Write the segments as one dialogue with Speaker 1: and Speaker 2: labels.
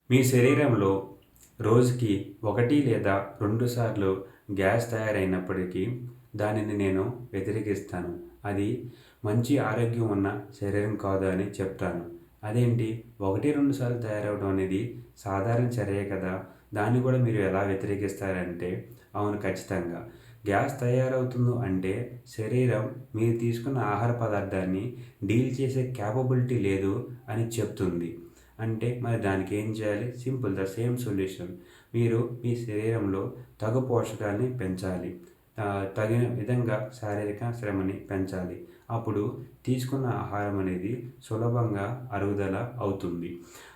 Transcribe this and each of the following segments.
Speaker 1: మీ శరీరంలో రోజుకి 1 లేదా 2 సార్లు గ్యాస్ తయారైనప్పటికీ దానిని నేను వ్యతిరేకిస్తాను. అది మంచి ఆరోగ్యం ఉన్న శరీరం కాదు అని చెప్తాను. అదేంటి 1, 2 సార్లు తయారవ్వడం అనేది సాధారణ చర్యే కదా! దాన్ని కూడా మీరు ఎలా వ్యతిరేకిస్తారంటే, అవును ఖచ్చితంగా. గ్యాస్ తయారవుతుంది అంటే శరీరం మీరు తీసుకున్న ఆహార పదార్థాన్ని డీల్ చేసే క్యాపబిలిటీ లేదు అని చెప్తుంది. అంటే మరి దానికి ఏం చేయాలి? Simple the same solution. మీరు మీ శరీరంలో తగు పోషకాల్ని పెంచాలి. తగిన విధంగా శారీరక శ్రమని పెంచాలి. అప్పుడు తీసుకున్న ఆహారం అనేది సులభంగా అరుగుదల అవుతుంది.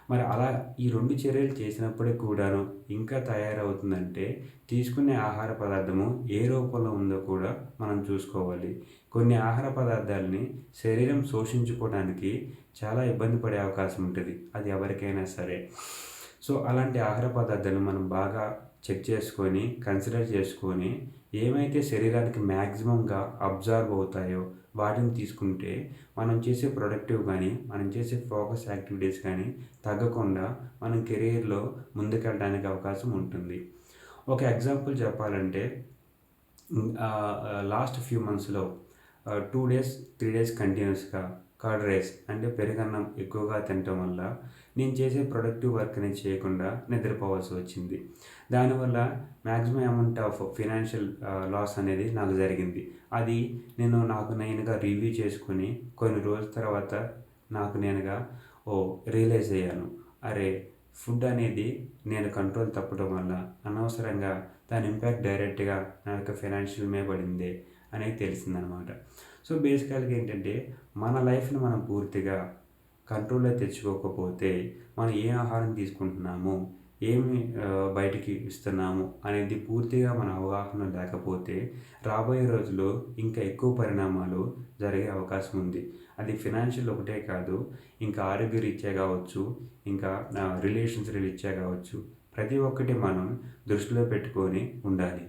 Speaker 1: మరి అలా ఈ 2 చర్యలు చేసినప్పటికి కూడాను ఇంకా తయారవుతుందంటే తీసుకునే ఆహార పదార్థము ఏ రూపంలో ఉందో కూడా మనం చూసుకోవాలి. కొన్ని ఆహార పదార్థాలని శరీరం శోషించుకోవడానికి చాలా ఇబ్బంది పడే అవకాశం ఉంటుంది. అది ఎవరికైనా సరే. సో అలాంటి ఆహార పదార్థాలను మనం బాగా చెక్ చేసుకొని, కన్సిడర్ చేసుకొని ఏమైతే శరీరానికి మ్యాక్సిమంగా అబ్జార్బ్ అవుతాయో వాటిని తీసుకుంటే మనం చేసే ప్రొడక్టివ్ కానీ, మనం చేసే ఫోకస్ యాక్టివిటీస్ కానీ తగ్గకుండా మనం కెరియర్‌లో ముందుకెళ్ళడానికి అవకాశం ఉంటుంది. ఒక ఎగ్జాంపుల్ చెప్పాలంటే లాస్ట్ ఫ్యూ మంత్స్‌లో 2 డేస్, 3 డేస్ కంటిన్యూస్‌గా కర్డ్ రైస్ అంటే పెరుగన్నం ఎక్కువగా తినటం వల్ల నేను చేసే ప్రొడక్టివ్ వర్క్‌ని చేయకుండా నిద్రపోవాల్సి వచ్చింది. దానివల్ల maximum amount of financial loss అనేది నాకు జరిగింది. అది నేను నాకు నేనుగా రివ్యూ చేసుకొని కొన్ని రోజుల తర్వాత నాకు నేనుగా రియలైజ్ అయ్యాను. అరే! ఫుడ్ అనేది నేను కంట్రోల్ తప్పడం వల్ల అనవసరంగా దాని ఇంపాక్ట్ డైరెక్ట్‌గా నా యొక్క ఫైనాన్షియల్ మీద పడింది అనేది తెలిసిందనమాట. సో బేసికల్‌గా ఏంటంటే మన లైఫ్‌ని మనం పూర్తిగా కంట్రోల్‌లో తెచ్చుకోకపోతే మనం ఏ ఆహారం తీసుకుంటున్నాము, ఏమి బయటికి ఇస్తున్నాము అనేది పూర్తిగా మన అవగాహన లేకపోతే రాబోయే రోజుల్లో ఇంకా ఎక్కువ పరిణామాలు జరిగే అవకాశం ఉంది. అది ఫినాన్షియల్ ఒకటే కాదు, ఇంకా ఆరోగ్యరీత్యా కావచ్చు, ఇంకా రిలేషన్స్ రీత్యా కావచ్చు. ప్రతి ఒక్కటి మనం దృష్టిలో పెట్టుకొని ఉండాలి.